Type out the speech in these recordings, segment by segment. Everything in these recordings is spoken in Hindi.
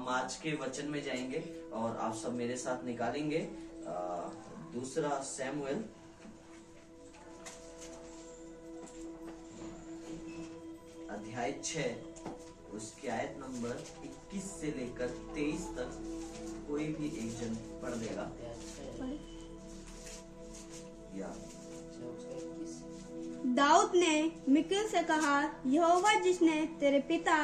हम आज के वचन में जाएंगे और आप सब मेरे साथ निकालेंगे दूसरा सैमुएल अध्याय 6 उसकी आयत नंबर 21 से लेकर 23 तक कोई भी एक जन पढ़ देगा। या दाऊद ने मिकल से कहा, यहोवा जिसने तेरे पिता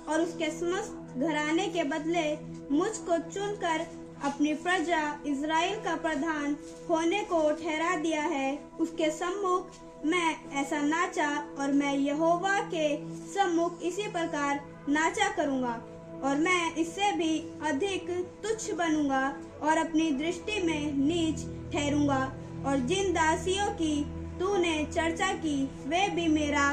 और उसके समस्त घराने के बदले मुझको चुनकर अपनी प्रजा इज़राइल का प्रधान होने को ठहरा दिया है, उसके सम्मुख मैं ऐसा नाचा और मैं यहोवा के सम्मुख इसी प्रकार नाचा करूंगा, और मैं इससे भी अधिक तुच्छ बनूंगा और अपनी दृष्टि में नीच ठहरूंगा, और जिन दासियों की तूने चर्चा की वे भी मेरा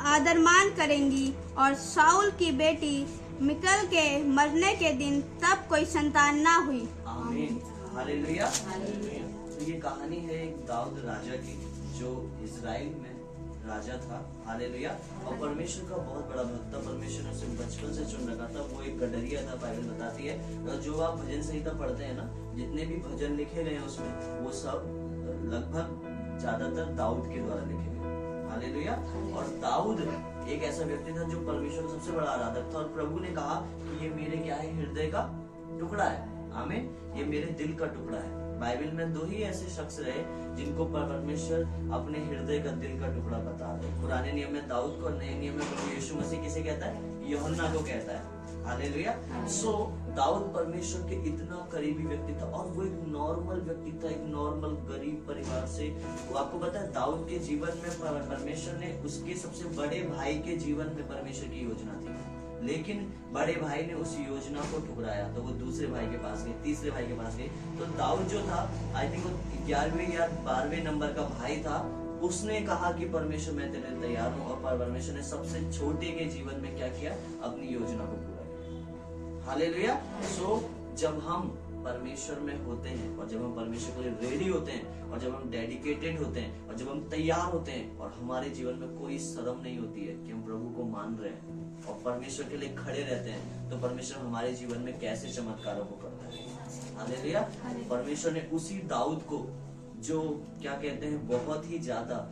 आदरमान करेंगी। और शाऊल की बेटी मिकल के मरने के दिन तब कोई संतान ना हुई। आमीन, हालेलुया। तो ये कहानी है एक दाऊद राजा की जो इज़राइल में राजा था। हालेलुया। और परमेश्वर का बहुत बड़ा भक्त था। परमेश्वर ने उसे बचपन से चुन रखा था। वो एक गडरिया था, बाइबल बताती है। और जो आप भजन संहिता पढ़ते हैं ना, जितने भी भजन लिखे गए हैं उसमें, वो सब लगभग ज्यादातर दाऊद के द्वारा लिखे गए। हालेलुया। और दाऊद एक ऐसा व्यक्ति था जो परमेश्वर का सबसे बड़ा आराधक था। और प्रभु ने कहा कि ये मेरे क्या है, हृदय का टुकड़ा है। आमीन, ये मेरे दिल का टुकड़ा है। बाइबल में 2 ही ऐसे शख्स रहे जिनको परमेश्वर अपने हृदय का दिल का टुकड़ा बता रहे। पुराने नियम में दाऊद को, नए नियम में प्रभु यीशु मसीह किसे कहता है, यूहन्ना को कहता है। हालेलुया। सो दाऊद परमेश्वर के इतना करीबी व्यक्ति था। और वो एक नॉर्मल व्यक्ति था, एक नॉर्मल गरीब परिवार से। वो आपको पता है दाऊद के जीवन में परमेश्वर ने उसके सबसे बड़े भाई के जीवन में परमेश्वर की योजना थी, लेकिन बड़े भाई ने उस योजना को ठुकराया। तो वो दूसरे भाई के पास गए, तीसरे भाई के पास गए। तो दाऊद जो था, आई थिंक वो 11वें या 12वें नंबर का भाई था। उसने कहा कि परमेश्वर मैं तेरे लिए तैयार हूँ। और परमेश्वर ने सबसे छोटे के जीवन में क्या किया, अपनी योजना को पूरा किया। हालेलुया। सो जब हम परमेश्वर में होते हैं और जब हम परमेश्वर के लिए रेडी होते हैं और जब हम डेडिकेटेड होते हैं और जब हम तैयार होते हैं और हमारे जीवन में कोई शर्म नहीं होती है कि हम प्रभु को मान रहे हैं और परमेश्वर के लिए खड़े रहते हैं, तो परमेश्वर हमारे जीवन में कैसे चमत्कारों को करता है। हालेलुया। परमेश्वर ने उसी दाऊद को, जो क्या कहते हैं बहुत ही ज्यादा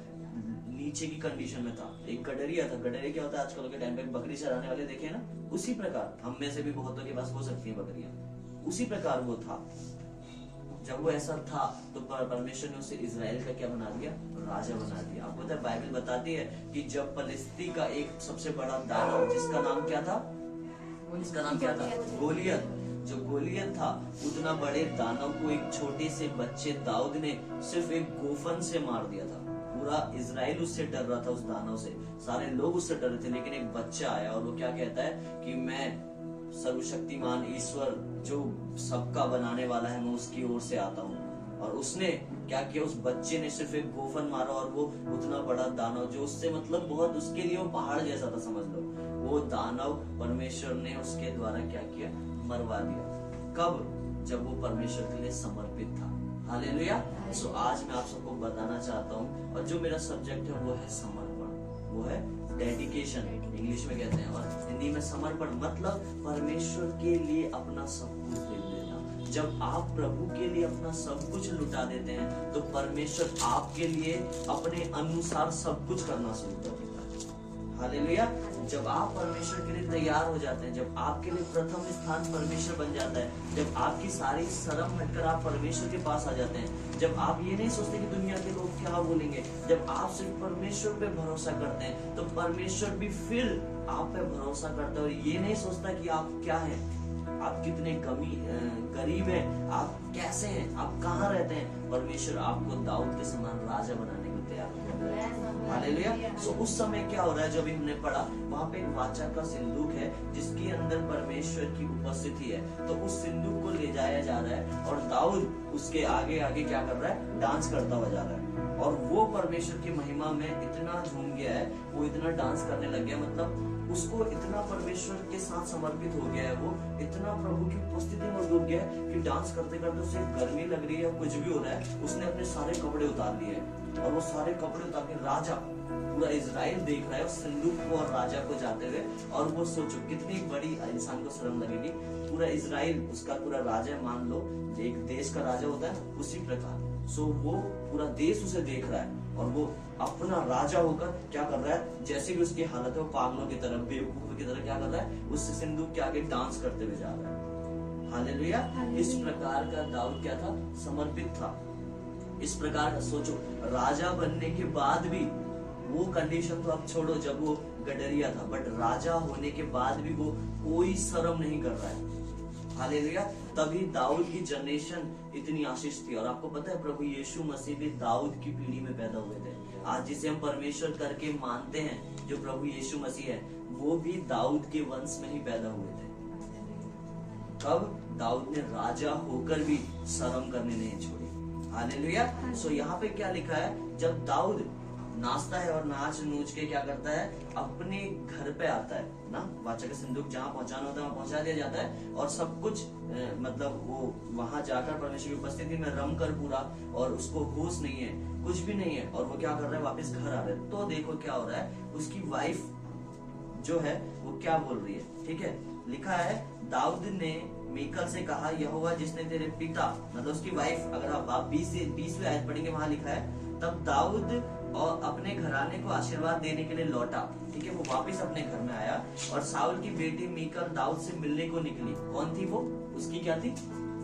नीचे की कंडीशन में था, एक गडरिया था। गडरिया क्या होता है, आजकल के टाइम पे बकरी चराने वाले देखे ना, उसी प्रकार हम में से भी बहुतों के पास हो सकती है बकरियां, उसी प्रकार वो था। जब वो ऐसा था तो परमेश्वर ने उसे इज़राइल का क्या बना दिया, राजा बना दिया। आपको पता है बाइबल बताती है कि जब फलिस्ती का एक सबसे बड़ा दानव, जिसका नाम क्या था, इसका नाम क्या था, गोलियत, जो गोलियत था, उतना बड़े दानव को एक छोटे से बच्चे दाऊद ने सिर्फ एक गोफन से मार दिया था। पूरा इज़राइल उससे डर रहा था, उस दानव से। सारे लोग उससे डर रहे थे, लेकिन एक बच्चा आया और वो क्या कहता है कि मैं सर्वशक्तिमान ईश्वर जो सबका बनाने वाला है, मैं उसकी ओर से आता हूँ। और उसने क्या किया, उस बच्चे ने सिर्फ एक गोफन मारा और वो उतना बड़ा दानव, जो उससे मतलब बहुत, उसके लिए वो पहाड़ जैसा था, समझ लो, वो दानव परमेश्वर ने उसके द्वारा क्या किया, मरवा दिया। कब, जब वो परमेश्वर के लिए समर्पित था। हालेलुया। सो आज मैं आप सबको बताना चाहता हूँ, और जो मेरा सब्जेक्ट है वो है समर्पण, वो है डेडिकेशन, इंग्लिश में कहते हैं, और हिंदी में समर्पण। मतलब परमेश्वर के लिए अपना सब कुछ दे देना। जब आप प्रभु के लिए अपना सब कुछ लुटा देते हैं तो परमेश्वर आपके लिए अपने अनुसार सब कुछ करना शुरू कर देता है। हालेलुया। जब आप परमेश्वर के लिए तैयार हो जाते हैं, जब आपके लिए प्रथम स्थान परमेश्वर बन जाता है, जब आपकी सारी शर्म हटकर आप परमेश्वर के पास आ जाते हैं, जब आप ये नहीं सोचते कि दुनिया के लोग क्या बोलेंगे, जब आप सिर्फ परमेश्वर पे भरोसा करते हैं, तो परमेश्वर भी फिर आप पे भरोसा करता है और ये नहीं सोचता कि आप क्या हैं, आप कितने गरीब हैं, आप कैसे हैं, आप कहाँ रहते हैं। परमेश्वर आपको दाऊद के समान राजा बनाने को तैयार है। हालेलुया। सो उस समय क्या हो रहा है, जो भी हमने पढ़ा, वहाँ पे एक वाचा का सिंदूक है जिसके अंदर परमेश्वर की उपस्थिति है। तो उस सिंदूक को ले जाया जा रहा है और दाऊद उसके आगे आगे क्या कर रहा है, डांस करता हुआ जा रहा है। और वो परमेश्वर की महिमा में इतना झूम गया है, वो इतना डांस करने लग गया, मतलब उसको इतना परमेश्वर के साथ समर्पित हो गया है, वो इतना प्रभु की उपस्थिति में डूब गया है कि डांस करते करते उसे गर्मी लग रही है, कुछ भी हो रहा है, उसने अपने सारे कपड़े उतार लिए और वो सारे कपड़े उतार के राजा पूरा इजराइल देख रहा है उस संदूक को और राजा को जाते हुए। और वो सोचो कितनी बड़ी इंसान को शर्म लगेगी, पूरा इजराइल उसका पूरा राजा मान लो, एक देश का राजा होता है उसी प्रकार। सो वो पूरा देश उसे देख रहा है और वो अपना राजा होकर क्या कर रहा है, जैसे भी उसकी हालत है वो पागलों की तरह, बेवकूफों की तरह क्या कर रहा है, उस सिंदूक के आगे डांस करते हुए जा रहा है। हालेलुया। इस प्रकार का दाऊद क्या था, समर्पित था। इस प्रकार का सोचो, राजा बनने के बाद भी वो कंडीशन तो अब छोड़ो जब वो गडरिया था, बट राजा होने के बाद भी वो कोई शर्म नहीं कर रहा है। हालेलुया। तभी दाऊद की जनरेशन इतनी आशीष थी। और आपको पता है प्रभु यीशु मसीह भी दाऊद की पीढ़ी में पैदा हुए थे। आज जिसे हम परमेश्वर करके मानते हैं, जो प्रभु यीशु मसीह है, वो भी दाऊद के वंश में ही पैदा हुए थे। कब? दाऊद ने राजा होकर भी शर्म करने नहीं छोड़ी। हालेलुया। सो यहाँ पे क्या लिखा है, जब दाऊद नाचता है और नाच नूच के क्या करता है, अपने घर पे आता है ना, वाचा का संदूक जहाँ पहुंचाना होता है वहां पहुंचा दिया जाता है, और सब कुछ मतलब वो वहां जाकर परमेश्वर की उपस्थिति में रम कर पूरा, और उसको होश नहीं है, कुछ भी नहीं है, और वो क्या कर रहा है, वापस घर आ रहा है। तो देखो क्या हो रहा है, उसकी वाइफ जो है वो क्या बोल रही है। ठीक है, लिखा है दाऊद ने मीकल से कहा, यहोवा जिसने तेरे पिता, मतलब उसकी वाइफ, अगर आप 20वीं आयत पढ़ेंगे वहां लिखा है, तब दाऊद और अपने घराने को आशीर्वाद देने के लिए लौटा। ठीक है, वो वापस अपने घर में आया और साउल की बेटी मीकल दाऊद से मिलने को निकली। कौन थी वो? उसकी क्या थी?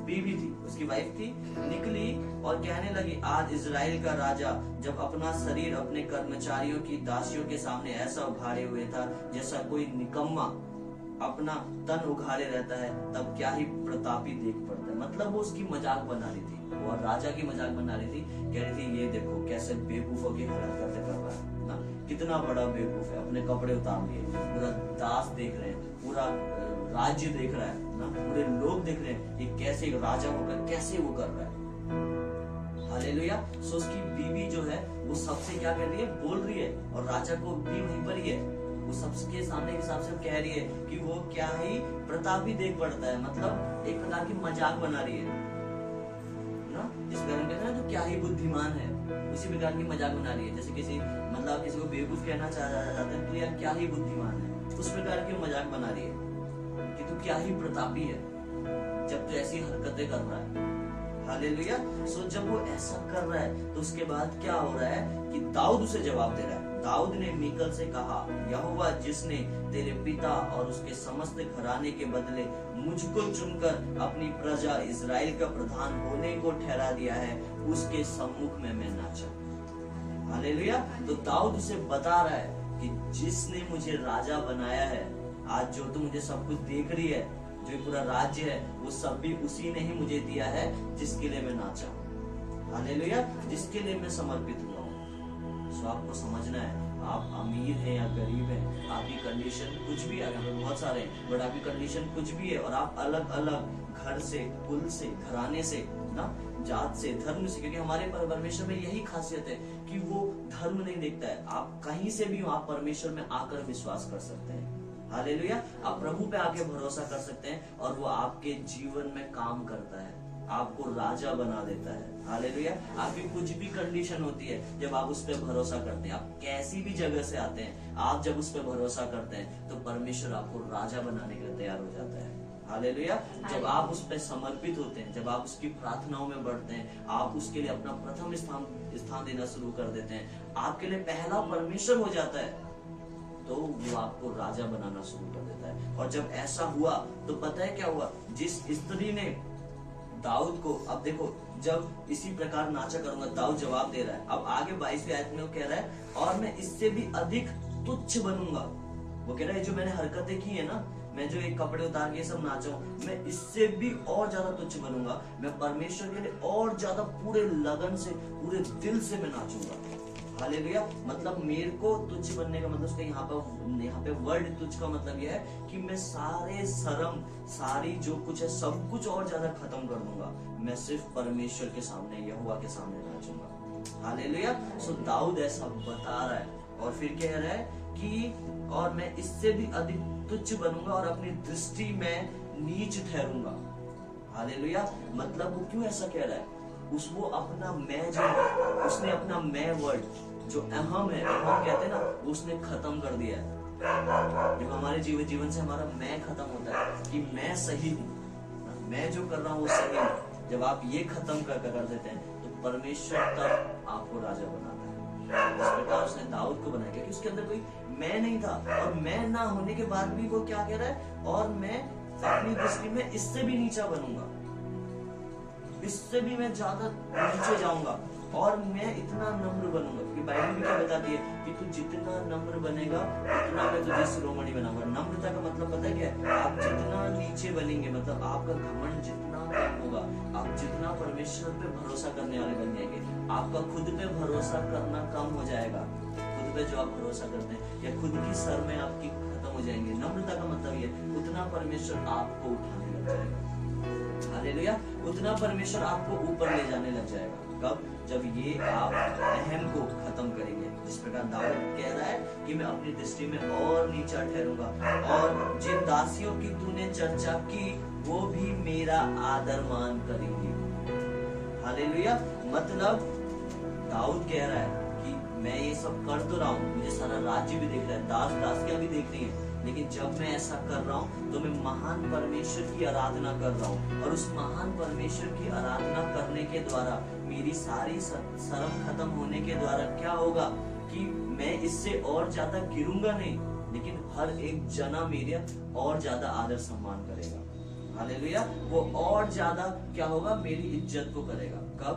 बीवी थी, उसकी वाइफ थी। निकली और कहने लगी, आज इजराइल का राजा जब अपना शरीर अपने कर्मचारियों की दासियों के सामने ऐसा उघाड़े हुए था जैसा कोई निकम्मा अपना तन उघाड़े रहता है, तब क्या ही प्रतापी देख पड़ता है। मतलब वो उसकी मजाक बना रही थी, वो राजा की मजाक बना रही थी, कह रही थी ये देखो कैसे बेवकूफों की हरकतें कर रहा है ना, कितना बड़ा बेवकूफ है, अपने कपड़े उतार लिए, पूरा दास देख रहे हैं, पूरा राज्य देख रहा है ना, पूरे लोग देख रहे हैं, ये कैसे राजा होकर कैसे वो कर रहा है। हालेलुया। सो उसकी बीवी जो है वो सबसे क्या कर रही है, बोल रही है, और राजा को भी वहीं पर ही है, वो सबके सामने के हिसाब से कह रही है कि वो क्या ही प्रतापी देख पड़ता है, मतलब एक प्रकार की मजाक बना रही है ना। इस प्रकार कहते हैं तो क्या ही बुद्धिमान है, उसी प्रकार की मजाक बना रही है। जैसे किसी मतलब किसी को बेवकूफ कहना चाहते हैं तो यार क्या ही बुद्धिमान है, उस प्रकार की मजाक बना रही है कि तू क्या ही प्रतापी है जब तू ऐसी हरकतें कर रहा है। हालेलुया। सो जब वो ऐसा कर रहा है तो उसके बाद क्या हो रहा है कि दाऊद उसे जवाब दे रहा है। दाऊद ने मीकल से कहा, यहोवा जिसने तेरे पिता और उसके समस्त घराने के बदले मुझको चुनकर अपनी प्रजा इजराइल का प्रधान होने को ठहरा दिया है, उसके सम्मुख में मैं नाचा। हालेलुया। तो दाऊद उसे बता रहा है कि जिसने मुझे राजा बनाया है, आज जो तू मुझे सब कुछ देख रही है, जो पूरा राज्य है, वो सब भी उसी ने ही मुझे दिया है जिसके लिए मैं नाचा। हालेलुया। जिसके लिए मैं समर्पित हुआ हूँ। सो आपको समझना है, आप अमीर हैं या गरीब हैं, आपकी कंडीशन कुछ भी है, बहुत सारे हैं, बट आपकी कंडीशन कुछ भी है, और आप अलग अलग घर से, कुल से, घराने से ना, जात से, धर्म से, क्योंकि हमारे परमेश्वर में यही खासियत है कि वो धर्म नहीं देखता है। आप कहीं से भी आप परमेश्वर में आकर विश्वास कर सकते हैं। हालेलुया। आप प्रभु पे आके भरोसा कर सकते हैं और वो आपके जीवन में काम करता है, आपको राजा बना देता है। हालेलुया। आपकी कुछ भी कंडीशन होती है, जब आप उस पर भरोसा करते हैं, आप कैसी भी जगह से आते हैं, आप जब उस पर भरोसा करते हैं तो परमेश्वर आपको राजा बनाने के लिए तैयार हो जाता है। हालेलुया। जब आप उस पर समर्पित होते हैं, जब आप उसकी प्रार्थनाओं में बढ़ते हैं, आप उसके लिए अपना प्रथम स्थान देना शुरू कर देते हैं, आपके लिए पहला परमेश्वर हो जाता है, तो वो आपको राजा बनाना शुरू कर देता है। और जब ऐसा हुआ तो पता है क्या हुआ, जिस स्त्री ने दाऊद को, अब देखो, जब इसी प्रकार नाचा करूंगा, दाऊद जवाब दे रहा है। अब आगे 22वीं आयत में वो कह रहा है, और मैं इससे भी अधिक तुच्छ बनूंगा। वो कह रहा है जो मैंने हरकतें की है ना, मैं जो एक कपड़े उतार के सब नाचा हूं, मैं इससे भी और ज्यादा तुच्छ बनूंगा। मैं परमेश्वर के लिए और ज्यादा पूरे लगन से, पूरे दिल से मैं नाचूंगा। हालेलुया। मतलब मेरे को तुच्छ बनने का मतलब उसका यहाँ पे वर्ड तुच्छ का मतलब यह है कि मैं सारे शर्म, सारी जो कुछ है, सब कुछ और ज्यादा खत्म कर दूंगा। मैं सिर्फ परमेश्वर के सामने, यहोवा के सामने नाचूंगा। हालेलुया। सो दाऊद ऐसा बता रहा है और फिर कह रहा है कि और मैं इससे भी अधिक तुच्छ बनूंगा और अपनी दृष्टि में नीच ठहरूंगा। हालेलुया। मतलब वो क्यों ऐसा कह रहा है, वो अपना मैं जो, उसने अपना मैं वर्ड जो अहम है, अहम कहते हैं ना, वो उसने खत्म कर दिया है। जब हमारे जीवन से हमारा मैं खत्म होता है कि मैं सही हूँ, मैं जो कर रहा हूँ वो सही है, जब आप ये खत्म कर देते हैं तो परमेश्वर तब आपको राजा बनाता है। इस प्रकार उसने दाऊद को बनाया क्योंकि उसके अंदर कोई मैं नहीं था, और मैं ना होने के बाद भी वो क्या कह रहा है, और मैं अपनी दृष्टि में इससे भी नीचा बनूंगा, इससे भी मैं ज्यादा नीचे जाऊंगा, और मैं इतना नम्र बनूंगा। क्योंकि बाइबल भी क्या बताती है कि तू जितना नम्र बनेगा उतना मैं तुझे शिरोमणि बनाऊंगा। नम्रता का मतलब पता है क्या है? आप जितना नीचे बनेंगे, मतलब आपका घमंड जितना कम होगा, आप जितना परमेश्वर पे भरोसा करने वाले बन जाएंगे, आपका खुद पे भरोसा करना कम हो जाएगा। खुद पे जो आप भरोसा करते हैं या खुद की सर में आपकी खत्म हो जाएंगे। नम्रता का मतलब ये, उतना परमेश्वर आपको उठाने लग जाएगा। हालेलुया, उतना परमेश्वर आपको ऊपर ले जाने लग जाएगा। कब? जब ये आप अहम को खत्म करेंगे। जिस प्रकार दाऊद कह रहा है कि मैं अपनी दृष्टि में और नीचा ठहरूंगा, और जिन दासियों की तूने चर्चा की वो भी मेरा आदर मान करेंगी। हालेलुया, मतलब दाऊद कह रहा है कि मैं ये सब कर तो रहा हूँ, मुझे सारा राज्य भी दिख रहा है, दास दासियां भी दिख रही है, लेकिन जब मैं ऐसा कर रहा हूँ तो मैं महान परमेश्वर की आराधना कर रहा हूँ, और उस महान परमेश्वर की आराधना करने के द्वारा मेरी सारी शर्म खत्म होने के द्वारा क्या होगा कि मैं इससे और ज्यादा गिरूंगा नहीं, लेकिन हर एक जना मेरा और ज्यादा आदर सम्मान करेगा। हालेलुया, वो और ज्यादा क्या होगा, मेरी इज्जत को करेगा। कब?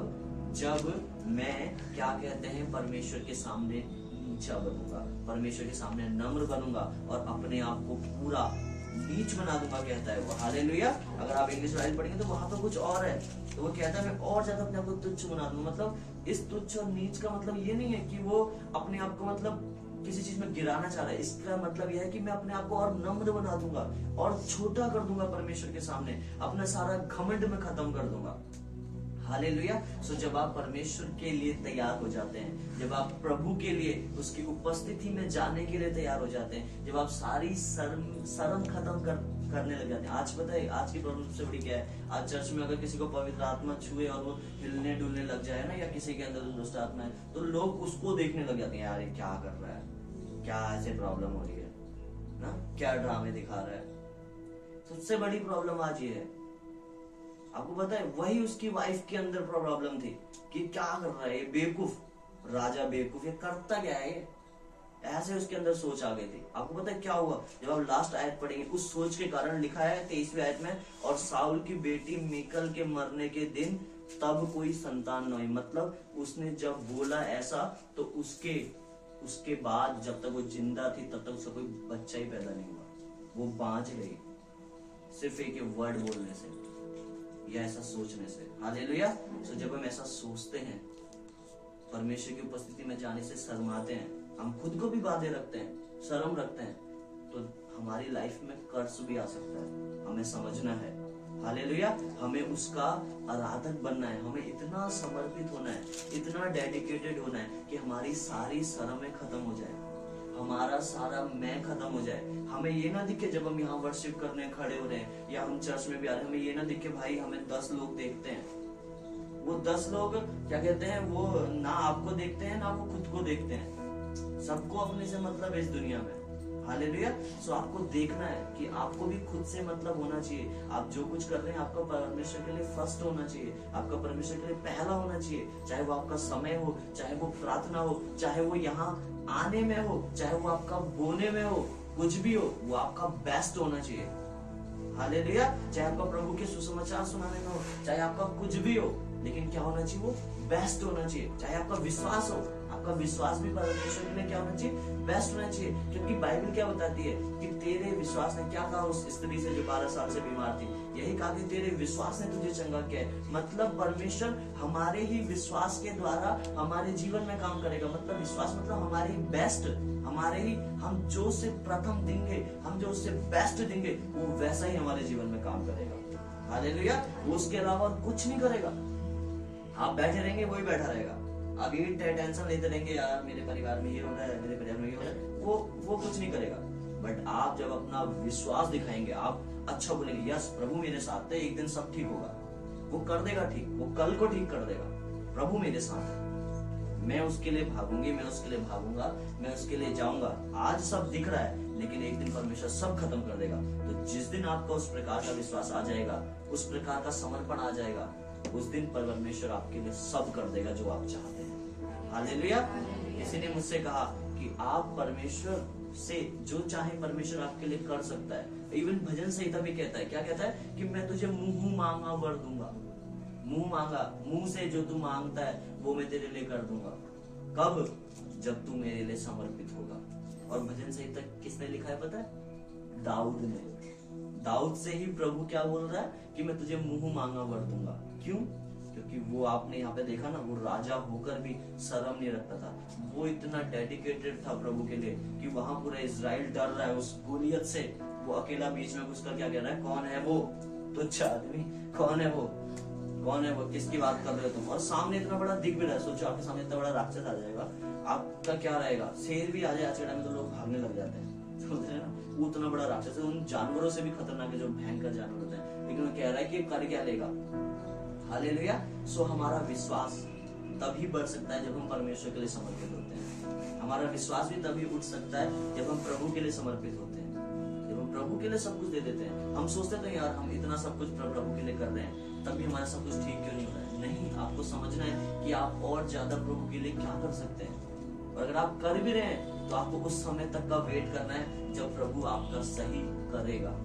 जब मैं क्या कहते हैं, परमेश्वर के सामने नीचा बनूंगा, परमेश्वर के सामने नम्र बनूंगा, और अपने आप को पूरा नीच बना दूंगा, कहता है वो। हालेलुया, अगर आप इंग्लिश बाइबल पढ़ेंगे तो वहां तो कुछ और है, तो वो कहता है मैं और ज्यादा अपने आप को तुच्छ बना दूंगा। मतलब इस तुच्छ और नीच का मतलब ये नहीं है कि वो अपने आप को मतलब किसी चीज में गिराना चाह रहा है। इसका मतलब यह है कि मैं अपने आप को और नम्र बना दूंगा और छोटा कर दूंगा परमेश्वर के सामने, अपना सारा घमंड में खत्म कर दूंगा। हालेलुया। सो जब आप परमेश्वर के लिए तैयार हो जाते हैं, जब आप प्रभु के लिए उसकी उपस्थिति में जाने के लिए तैयार हो जाते हैं, जब आप सारी शर्म खत्म करने लग जाते हैं। आज पता है आज की प्रॉब्लम सबसे बड़ी क्या है? आज चर्च में अगर किसी को पवित्र आत्मा छुए और वो हिलने डुलने लग जाए ना, या किसी के अंदर दुष्ट आत्मा है, तो लोग उसको देखने लग जाते हैं, यार ये क्या कर रहा है, क्या ऐसे प्रॉब्लम हो रही है ना, क्या ड्रामे दिखा रहा है। सबसे बड़ी प्रॉब्लम आज ये है, आपको पता है वही उसकी वाइफ के अंदर प्रॉब्लम थी कि क्या कर रहा है ये बेवकूफ राजा, बेवकूफ ये करता क्या है ये, ऐसे उसके अंदर सोच आ गई थी। आपको पता है क्या हुआ? जब आप लास्ट आयत पढ़ेंगे, उस सोच के कारण लिखा है 23वीं आयत में, और साउल की बेटी मीकल के मरने के दिन तब कोई संतान न हुई। मतलब उसने जब बोला ऐसा तो उसके बाद जब तक वो जिंदा थी तब तक उसका कोई बच्चा ही पैदा नहीं हुआ, वो बांझ गई सिर्फ एक वर्ड बोलने से या ऐसा सोचने से। हालेलुया। सो जब हम ऐसा सोचते हैं, परमेश्वर की उपस्थिति में जाने से शर्माते हैं, हम खुद को भी बांधे रखते हैं, शर्म रखते हैं, तो हमारी लाइफ में कर्ज भी आ सकता है। हमें समझना है, हालेलुया, हमें उसका आराधक बनना है, हमें इतना समर्पित होना है, इतना डेडिकेटेड होना है कि हमारी सारी शर्में खत्म हो जाए, हमारा सारा मैं खत्म हो जाए। हमें ये ना दिखे जब हम यहाँ वर्शिप करने खड़े हो रहे हैं या हम चर्च में भी आ रहे हैं, हमें ये ना दिखे भाई हमें 10 लोग देखते हैं, वो 10 लोग क्या कहते हैं, वो ना आपको देखते हैं ना वो खुद को देखते हैं, सबको अपने से मतलब है इस दुनिया में। हालेलुया। सो आपको देखना है कि आपको भी खुद से मतलब होना चाहिए। आप जो कुछ कर रहे हैं आपका परमेश्वर के लिए फर्स्ट होना चाहिए, आपका परमेश्वर के लिए पहला होना चाहिए। चाहे वो आपका समय हो, चाहे वो प्रार्थना हो, चाहे वो यहाँ आने में हो, चाहे वो आपका बोने में हो, कुछ भी हो, वो आपका बेस्ट होना चाहिए। हालेलुया। चाहे आपका प्रभु के सुसमाचार सुनाने में हो, चाहे आपका कुछ भी हो, लेकिन क्या होना चाहिए? वो बेस्ट होना चाहिए। चाहे आपका विश्वास हो, आपका विश्वास भी परमेश्वर के लिए क्या होना चाहिए? बेस्ट होना चाहिए। क्योंकि बाइबल क्या बताती है कि तेरे विश्वास ने क्या कहा उस स्त्री से जो 12 साल से बीमार थी? यही कहा कि तेरे विश्वास ने तुझे चंगा किया है। मतलब परमेश्वर हमारे ही विश्वास के द्वारा हमारे जीवन में काम करेगा। मतलब विश्वास मतलब हमारे ही बेस्ट, हमारे ही हम जो उससे प्रथम देंगे, हम जो उससे बेस्ट देंगे, वो वैसा ही हमारे जीवन में काम करेगा। हालेलुया। वो उसके अलावा कुछ नहीं करेगा। आप बैठे रहेंगे वही बैठा रहेगा, आप ये टेंशन लेते रहेंगे, यार मेरे परिवार में ये हो रहा है, मेरे परिवार में ये हो रहा है, वो कुछ नहीं करेगा। बट आप जब अपना विश्वास दिखाएंगे, आप अच्छा बोलेंगे, यस प्रभु मेरे साथ है, एक दिन सब ठीक होगा, वो कर देगा ठीक, वो कल को ठीक कर देगा। प्रभु मेरे साथ है, मैं उसके लिए भागूंगी, मैं उसके लिए भागूंगा, मैं उसके लिए जाऊंगा। आज सब दिख रहा है, लेकिन एक दिन परमेश्वर सब खत्म कर देगा। तो जिस दिन आपका उस प्रकार का विश्वास आ जाएगा, उस प्रकार का समर्पण आ जाएगा, उस दिन परमेश्वर आपके लिए सब कर देगा जो आप चाहते हैं। हालेलुया। किसी ने मुझसे कहा कि आप परमेश्वर से जो चाहे परमेश्वर आपके लिए कर सकता है। इवन भजन संहिता भी कहता है, क्या कहता है कि मैं तुझे मुंह मांगा वर दूंगा। मुंह मांगा, मुंह से जो तू मांगता है वो मैं तेरे लिए कर दूंगा। कब? जब तू मेरे लिए समर्पित होगा। और भजन संहिता किसने लिखा है पता है? दाऊद ने। दाऊद से ही प्रभु क्या बोल रहा है कि मैं तुझे मुंह मांगा वर दूंगा। क्यों? क्योंकि वो आपने यहाँ पे देखा ना, वो राजा होकर भी शर्म नहीं रखता था। वो इतना डेडिकेटेड था प्रभु के लिए कि वहां पूरा इजराइल डर रहा है उस गोलियत से। वो अकेला बीच में घुसकर क्या कह रहा है? कौन है वो तुच्छ आदमी? कौन है वो? कौन है वो? किसकी बात कर रहे हो तुम? और सामने इतना बड़ा दिख भी रहा है। सोचो आपके सामने इतना बड़ा राक्षस आ जाएगा, आपका क्या रहेगा? शेर भी आ जाए आज के टाइम में तो लोग भागने लग जाते हैं, समझ रहे हैं ना? वो उतना बड़ा राक्षस है, उन जानवरों से भी खतरनाक है जो भयंकर जानवर होते हैं। लेकिन वो कह रहा है कि कर क्या लेगा। हालेलुया। सो हमारा विश्वास तभी बढ़ सकता है जब हम परमेश्वर के लिए समर्पित होते हैं। हमारा विश्वास भी तभी उठ सकता है जब हम प्रभु के लिए समर्पित होते हैं, जब हम प्रभु के लिए सब कुछ दे देते हैं। हम सोचते हैं यार हम इतना सब कुछ प्रभु के लिए कर रहे हैं, तब भी हमारा सब कुछ ठीक क्यों नहीं हो रहा है? नहीं, आपको समझना है कि आप और ज्यादा प्रभु के लिए क्या कर सकते हैं। और अगर आप कर भी रहे हैं तो आपको उस समय तक का वेट करना है जब प्रभु आपका सही करेगा।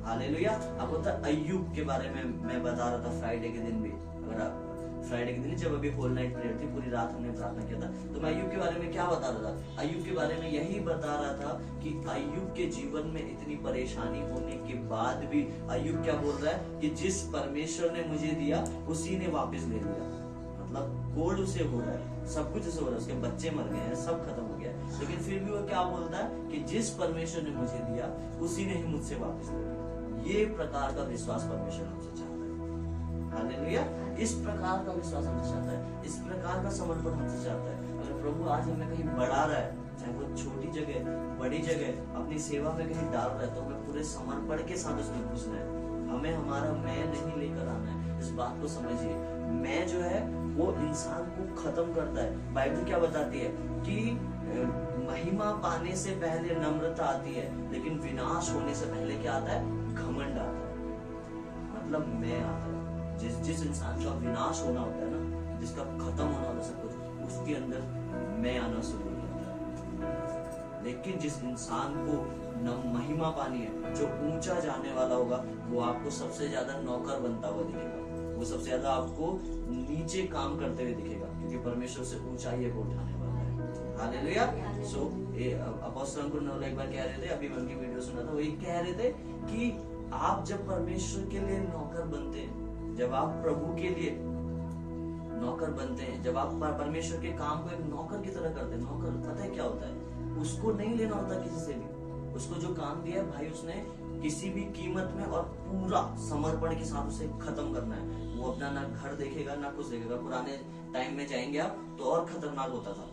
हालेलुया। आपको पता है अय्यूब के बारे में मैं बता रहा था फ्राइडे के दिन भी। अगर आप फ्राइडे के दिन जब अभी होल नाइट प्रेयर थी, पूरी रात हमने प्रार्थना किया था, तो मैं अय्यूब के बारे में क्या बता रहा था? अय्यूब के बारे में यही बता रहा था कि अय्यूब के जीवन में इतनी परेशानी होने के बाद भी अय्यूब क्या बोल रहा है कि जिस परमेश्वर ने मुझे दिया उसी ने वापस ले लिया। मतलब गोल्ड उसे हो रहा है, सब कुछ उसे हो रहा है, उसके बच्चे मर गए हैं, सब खत्म हो गया है, लेकिन फिर भी वो क्या बोलता है कि जिस परमेश्वर ने मुझे दिया उसी ने ही मुझसे वापस ले लिया। ये प्रकार का विश्वास परमेश्वर हमसे चाहता है। हालेलुया। इस प्रकार का विश्वास हमसे चाहता है, इस प्रकार का समर्पण हमसे चाहता है। अगर प्रभु आज हमें कहीं बढ़ा रहा है, चाहे वो छोटी जगह बड़ी जगह अपनी सेवा में कहीं डाल रहा है, तो हमें पूरे समर्पण के साथ उसमें घुसना है। हमें हमारा मैं नहीं लेकर आना है। इस बात को समझिए, मैं जो है वो इंसान को खत्म करता है। बाइबल क्या बताती है कि महिमा पाने से पहले नम्रता आती है, लेकिन विनाश होने से पहले क्या आता है? घमंड आता है। मतलब मैं आता है। जिस इंसान का विनाश होना होता है ना, जिसका खत्म होना होता है सब कुछ, उसके अंदर मैं आना शुरू हो जाता है। लेकिन जिस इंसान को न महिमा पानी है, जो ऊंचा जाने वाला होगा, वो आपको सबसे ज्यादा नौकर बनता हुआ दिखेगा, वो सबसे ज्यादा आपको नीचे काम करते हुए दिखेगा, क्योंकि परमेश्वर से ऊंचाई को उठाने वाला है। हालेलुया। सो अपोस्तल अंकुर एक बार कह रहे थे, अभी मैं उनकी वीडियो सुना था, वो ये कह रहे थे कि आप जब परमेश्वर के लिए नौकर बनते हैं, जब आप प्रभु के लिए नौकर बनते हैं, जब आप परमेश्वर के काम को एक नौकर की तरह करते हैं, नौकर पता है क्या होता है? उसको नहीं लेना होता किसी से भी। उसको जो काम दिया है भाई, उसने किसी भी कीमत में और पूरा समर्पण के साथ उसे खत्म करना है। वो अपना ना घर देखेगा ना कुछ देखेगा। पुराने टाइम में जाएंगे आप तो और खतरनाक होता था।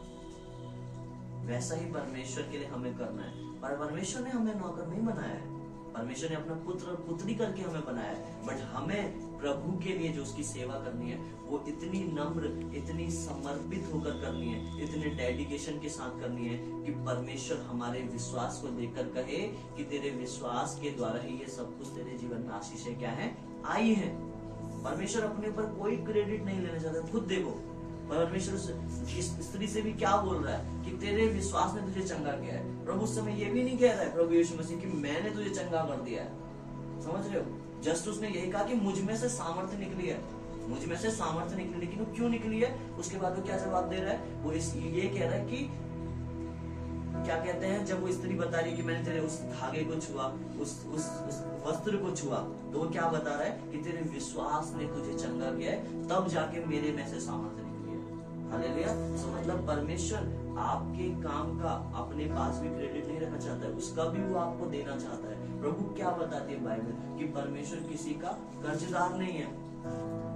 वैसा ही परमेश्वर के लिए हमें करना है। पर परमेश्वर ने हमें नौकर नहीं बनाया है, परमेश्वर ने अपना पुत्र और पुत्री करके हमें बनाया है। बट हमें प्रभु के लिए जो उसकी सेवा करनी है, वो इतनी नम्र, इतनी समर्पित होकर करनी है, इतने डेडिकेशन के साथ करनी है कि परमेश्वर हमारे विश्वास को देखकर कहे कि तेरे विश्वास के द्वारा ही ये सब कुछ तेरे जीवन में आशीषें क्या है? आई है। परमेश्वर अपने ऊपर कोई क्रेडिट नहीं लेना चाहता। खुद देखो, परमेश्वर इस स्त्री से भी क्या बोल रहा है कि तेरे विश्वास ने तुझे चंगा किया है। प्रभु उस समय ये भी नहीं कह रहा है, प्रभु यीशु मसीह, कि मैंने तुझे चंगा कर दिया है। समझ रहे हो? जस्ट उसने यही कहा कि मुझ में से सामर्थ्य निकली है, मुझ में से सामर्थ्य निकली। लेकिन वो क्यों निकली है? उसके बाद वो क्या जवाब दे रहा है? वो ये कह रहा है कि क्या कहते हैं, जब वो स्त्री बता रही है कि मैंने तेरे उस धागे को छुआ, उस वस्त्र को छुआ, तो वो क्या बता रहा है कि तेरे विश्वास ने तुझे चंगा किया है, तब जाके मेरे में से सामर्थ्य निकली है। हालेलुया। तो मतलब परमेश्वर आपके काम का अपने पास भी क्रेडिट नहीं रखना चाहता है, उसका भी वो आपको देना चाहता है। प्रभु क्या बताती है बाइबल कि परमेश्वर किसी का कर्जदार नहीं है,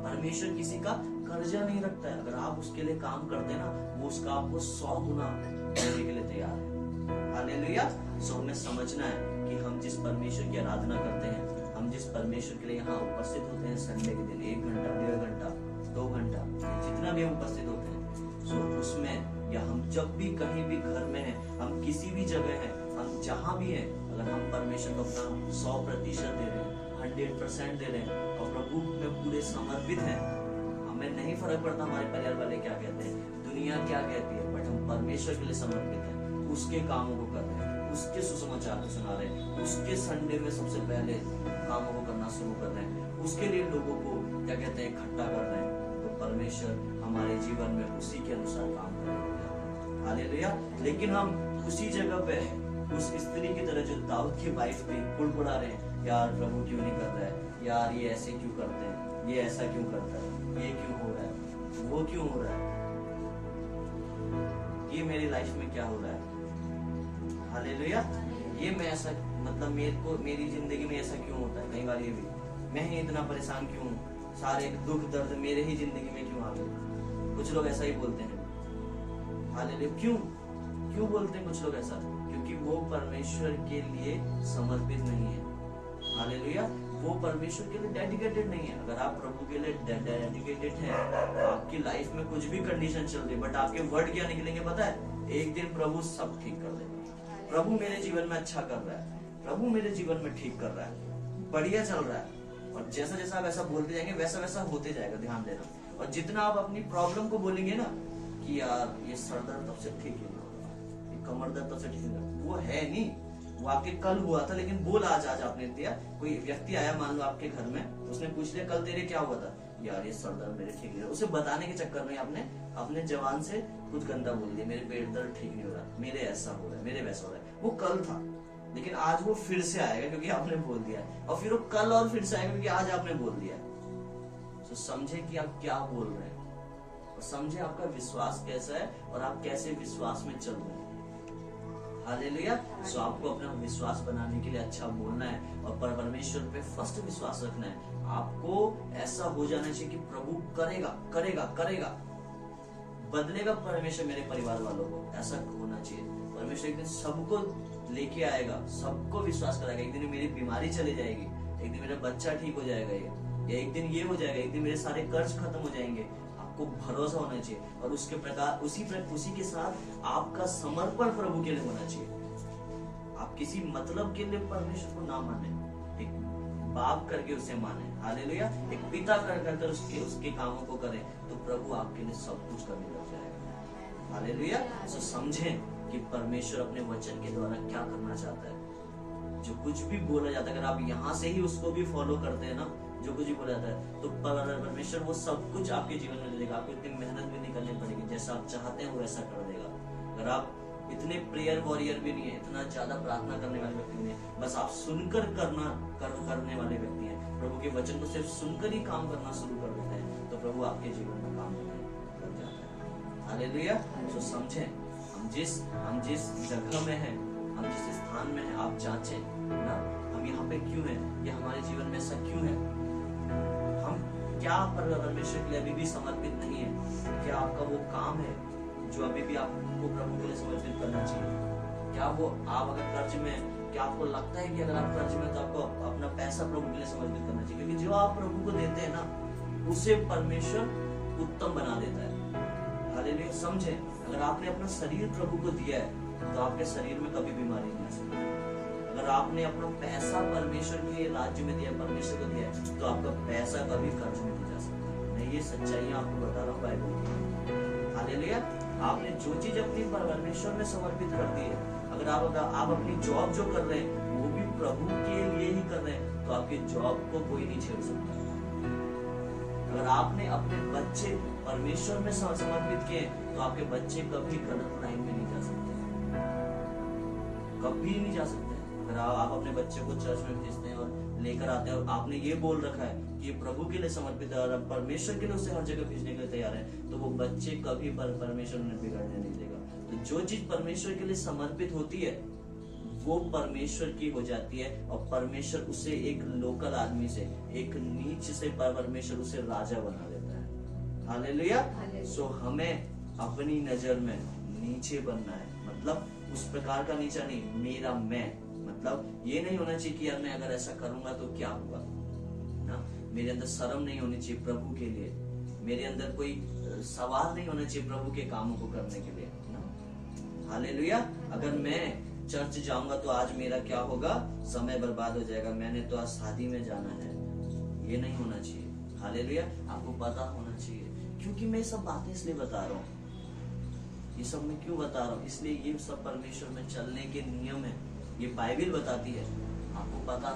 परमेश्वर किसी का कर्जा नहीं रखता है। अगर आप उसके लिए काम करते हैं ना, वो उसका आपको 100 गुना देने के लिए तैयार है। हालेलुया। सो हमें समझना है कि हम जिस परमेश्वर की आराधना करते हैं, हम जिस परमेश्वर के लिए यहाँ उपस्थित होते हैं संडे के दिन 1 घंटा, 1.5 घंटा, 2 घंटा, जितना भी हम उपस्थित होते हैं, सो उसमें या हम जब भी कहीं भी घर में हैं, हम किसी भी जगह हैं, हम जहां भी हैं, अगर हम परमेश्वर को अपना 100% दे रहे हैं, 100% दे रहे हैं और प्रभु में पूरे समर्पित हैं, हमें नहीं फर्क पड़ता हमारे परिवार वाले क्या कहते हैं, दुनिया क्या कहती है, बट हम परमेश्वर के लिए समर्पित हैं, उसके कामों को कर रहे हैं, उसके सुसमाचार को सुना रहे हैं, उसके संडे में सबसे पहले कामों को करना शुरू कर रहे हैं, उसके लिए लोगों को क्या कहते हैं इकट्ठा कर रहे हैं, तो परमेश्वर हमारे जीवन में उसी के अनुसार काम करेगा। हालेलुया। लेकिन हम उसी जगह पे उस स्त्री की तरह जो दाऊद की वाइफ थी कुड़कुड़ा रहे हैं, यार प्रभु क्यों नहीं कर रहा है, यार ये ऐसे क्यों करते हैं, ये ऐसा क्यों करता है, ये क्यों हो रहा है, वो क्यों हो रहा है, ये मेरी लाइफ में क्या हो रहा है। हालेलुया। ये मैं ऐसा मतलब मेरी जिंदगी में ऐसा क्यों होता है, कई बार ये भी मैं ही इतना परेशान क्यों हूँ, सारे दुख दर्द मेरे ही जिंदगी में क्यों आ गए। कुछ लोग ऐसा ही बोलते हैं। हालेलुया। क्यों बोलते हैं कुछ लोग ऐसा, क्योंकि वो परमेश्वर के लिए समर्पित नहीं है। हालेलुया। वो परमेश्वर के लिए डेडिकेटेड नहीं है। अगर आप प्रभु के लिए डेडिकेटेड हैं, आपकी लाइफ में कुछ भी कंडीशन चल रही है, बट आपके वर्ड क्या निकलेंगे पता है, एक दिन प्रभु सब ठीक कर देगा। प्रभु मेरे जीवन में अच्छा कर रहा है, प्रभु मेरे जीवन में ठीक कर रहा है, बढ़िया चल रहा है, और जैसा जैसा आप ऐसा बोलते जाएंगे वैसा वैसा होते जाएगा। ध्यान देना। और जितना आप अपनी प्रॉब्लम को बोलेंगे ना कि यार ये सर दर्द तब से ठीक नहीं होगा, ये कमर दर्द तब से ठीक नहीं होगा, वो है नहीं, वो आपके कल हुआ था लेकिन बोल आज आपने दिया। कोई व्यक्ति आया मान लो आपके घर में, उसने पूछ लिया कल तेरे क्या हुआ था, यार ये सर दर्द मेरे ठीक नहीं हो रहा। उसे बताने के चक्कर में आपने अपने जवान से कुछ गंदा बोल दिया, मेरे पेट दर्द ठीक नहीं हो रहा, मेरे ऐसा हो रहा है, मेरे वैसा हो रहा है। वो कल था, लेकिन आज वो फिर से आएगा क्योंकि आपने बोल दिया है, और फिर वो कल और फिर से आएगा क्योंकि आज आपने बोल दिया है। तो समझे कि आप क्या बोल रहे हैं, और समझे आपका विश्वास कैसा है और आप कैसे विश्वास में चल रहे हैं। हालेलुया। सो आपको अपना विश्वास बनाने के लिए अच्छा बोलना है और परमेश्वर पे फर्स्ट विश्वास रखना है। आपको ऐसा हो जाना चाहिए कि प्रभु करेगा करेगा करेगा, बदलेगा परमेश्वर मेरे परिवार वालों को, ऐसा होना चाहिए। परमेश्वर एक दिन सबको लेके आएगा, सबको विश्वास कराएगा। एक दिन मेरी बीमारी चली जाएगी, एक दिन मेरा बच्चा ठीक हो जाएगा, या एक दिन ये हो जाएगा, एक दिन मेरे सारे कर्ज खत्म हो जाएंगे। आपको भरोसा होना चाहिए और उसके प्रकार उसी के साथ आपका समर्पण प्रभु के लिए होना चाहिए। आप किसी मतलब के लिए परमेश्वर को ना माने, एक बाप करके उसे माने। हालेलुया। एक पिता कर उसके कामों को करें, तो प्रभु आपके लिए सब कुछ करने लग जाएगा। हालेलुया। सो समझें कि परमेश्वर अपने वचन के द्वारा क्या करना चाहता है। जो कुछ भी बोला जाता है, अगर आप यहाँ से ही उसको भी फॉलो करते हैं ना, जो कुछ भी बोला जाता है, तो परमेश्वर वो सब कुछ आपके जीवन में दे देगा। आपको इतनी मेहनत भी नहीं करनी पड़ेगी, जैसा आप चाहते हैं वो वैसा कर देगा। अगर आप इतने प्रेयर वॉरियर भी नहीं है, इतना ज्यादा प्रार्थना करने वाले व्यक्ति नहीं है, बस आप सुनकर करने वाले व्यक्ति हैं, प्रभु के वचन को सिर्फ सुनकर ही काम करना शुरू कर देते हैं, तो प्रभु आपके जीवन में काम करने लग जाता है। हालेलुया। तो समझें, हम जिस जगह में हैं, हम जिस स्थान में हैं, आप जांचें ना, हम यहाँ पे क्यों हैं, ये हमारे जीवन में ऐसा क्यों है, हम क्या परमेश्वर के लिए अभी भी समर्पित नहीं है। क्या आपका वो काम है जो अभी भी आपको प्रभु के लिए समर्पित करना चाहिए। क्या वो आप अगर कर्ज में, क्या आपको लगता है कि अगर आप कर्ज में, तो आपको अपना पैसा प्रभु के लिए समर्पित करना चाहिए, क्योंकि जो आप प्रभु को देते हैं ना, उसे परमेश्वर उत्तम बना देता है। हालेलुया। समझे, अगर आपने अपना शरीर प्रभु को दिया है, तो आपके शरीर में कभी बीमारी नहीं आ सकती। अगर आपने अपना पैसा परमेश्वर के राज्य में दिया, परमेश्वर को दिया है, तो आपका पैसा कभी कर्ज में नहीं जा सकता। मैं ये सच्चाइयां आपको बता रहा हूँ बाइबल की। हालेलुया। आपने जो चीज अपनी परमेश्वर में समर्पित कर दी है, अगर आप अपनी जॉब जो कर रहे हैं वो भी प्रभु के लिए ही कर रहे हैं, तो आपकी जॉब को कोई नहीं छेड़ सकता। अगर आपने अपने बच्चे परमेश्वर में समर्पित किए, तो आपके बच्चे कभी गलत लाइन में नहीं जा सकते, कभी नहीं जा सकते। अगर आप अपने बच्चे को चर्च में भेजते हैं और लेकर आते हैं, और आपने ये बोल रखा है कि ये प्रभु के लिए समर्पित है और परमेश्वर के लिए उसे हर जगह भेजने के लिए तैयार है, तो वो बच्चे कभी परमेश्वर ने बिगड़ने नहीं देगा। तो जो चीज परमेश्वर के लिए समर्पित होती है वो परमेश्वर की हो जाती है, और परमेश्वर उसे एक लोकल आदमी से, एक नीच से परमेश्वर उसे राजा बना देता है। हालेलुया। सो हमें अपनी नजर में नीचे बनना है, मतलब उस प्रकार का नीचा नहीं, मेरा मैं, मतलब ये नहीं होना चाहिए कि यार मैं अगर ऐसा करूंगा तो क्या होगा ना, मेरे अंदर शर्म नहीं होनी चाहिए प्रभु के लिए, मेरे अंदर कोई सवाल नहीं होना चाहिए प्रभु के कामों को करने के लिए ना। हालेलुया। अगर मैं चर्च जाऊंगा तो आज मेरा क्या होगा, समय बर्बाद हो जाएगा, मैंने तो आज शादी में जाना है, ये नहीं होना चाहिए। हालेलुया। आपको पता होना चाहिए, क्योंकि मैं सब बातें इसलिए बता रहा हूँ, ये सब मैं क्यों बता रहा हूँ, इसलिए ये सब परमेश्वर में चलने के नियम है, ये बाइबल बताती है, आपको पता